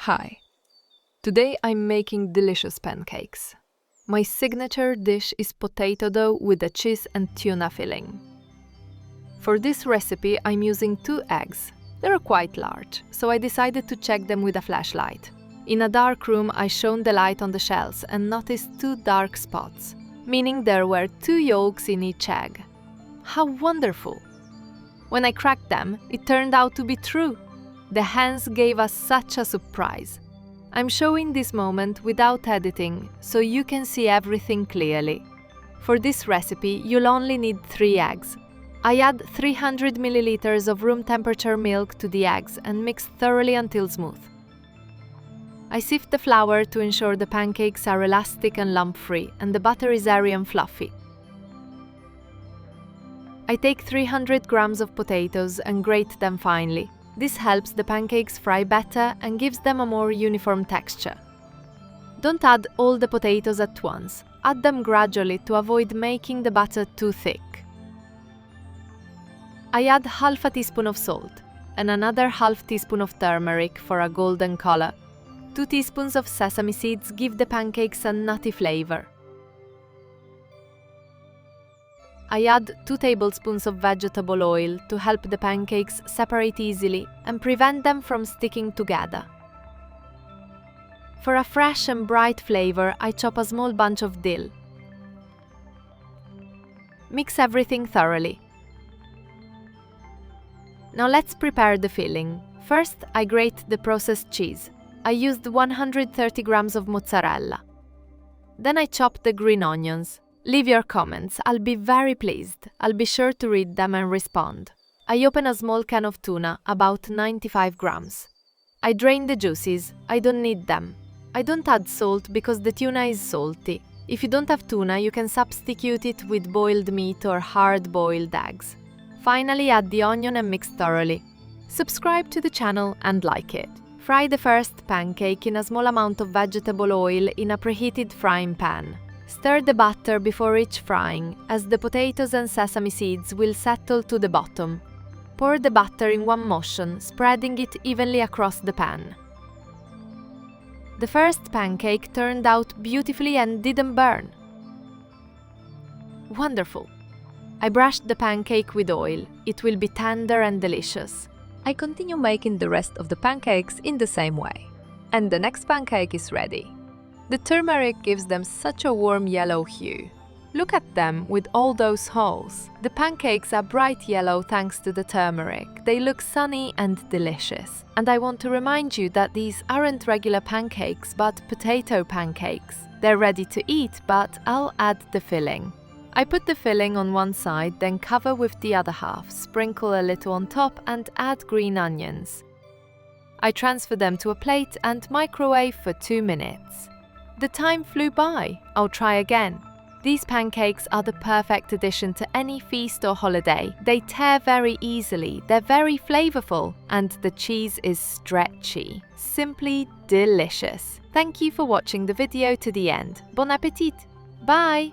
Hi. Today I'm making delicious pancakes. My signature dish is potato dough with a cheese and tuna filling. For this recipe I'm using 2 eggs. They're quite large, so I decided to check them with a flashlight. In a dark room I shone the light on the shells and noticed 2 dark spots, meaning there were 2 yolks in each egg. How wonderful! When I cracked them, it turned out to be true. The hens gave us such a surprise. I'm showing this moment without editing, so you can see everything clearly. For this recipe, you'll only need 3 eggs. I add 300 milliliters of room temperature milk to the eggs and mix thoroughly until smooth. I sift the flour to ensure the pancakes are elastic and lump-free and the butter is airy and fluffy. I take 300 grams of potatoes and grate them finely. This helps the pancakes fry better and gives them a more uniform texture. Don't add all the potatoes at once. Add them gradually to avoid making the batter too thick. I add half a teaspoon of salt and another half teaspoon of turmeric for a golden color. 2 teaspoons of sesame seeds give the pancakes a nutty flavor. I add 2 tablespoons of vegetable oil to help the pancakes separate easily and prevent them from sticking together. For a fresh and bright flavor, I chop a small bunch of dill. Mix everything thoroughly. Now let's prepare the filling. First, I grate the processed cheese. I used 130 grams of mozzarella. Then I chop the green onions. Leave your comments, I'll be very pleased. I'll be sure to read them and respond. I open a small can of tuna, about 95 grams. I drain the juices, I don't need them. I don't add salt because the tuna is salty. If you don't have tuna, you can substitute it with boiled meat or hard-boiled eggs. Finally, add the onion and mix thoroughly. Subscribe to the channel and like it. Fry the first pancake in a small amount of vegetable oil in a preheated frying pan. Stir the batter before each frying, as the potatoes and sesame seeds will settle to the bottom. Pour the batter in one motion, spreading it evenly across the pan. The first pancake turned out beautifully and didn't burn. Wonderful! I brushed the pancake with oil. It will be tender and delicious. I continue making the rest of the pancakes in the same way. And the next pancake is ready. The turmeric gives them such a warm yellow hue. Look at them with all those holes. The pancakes are bright yellow thanks to the turmeric. They look sunny and delicious. And I want to remind you that these aren't regular pancakes, but potato pancakes. They're ready to eat, but I'll add the filling. I put the filling on one side, then cover with the other half, sprinkle a little on top and add green onions. I transfer them to a plate and microwave for 2 minutes. The time flew by. I'll try again. These pancakes are the perfect addition to any feast or holiday. They tear very easily, they're very flavorful, and the cheese is stretchy. Simply delicious. Thank you for watching the video to the end. Bon appétit! Bye!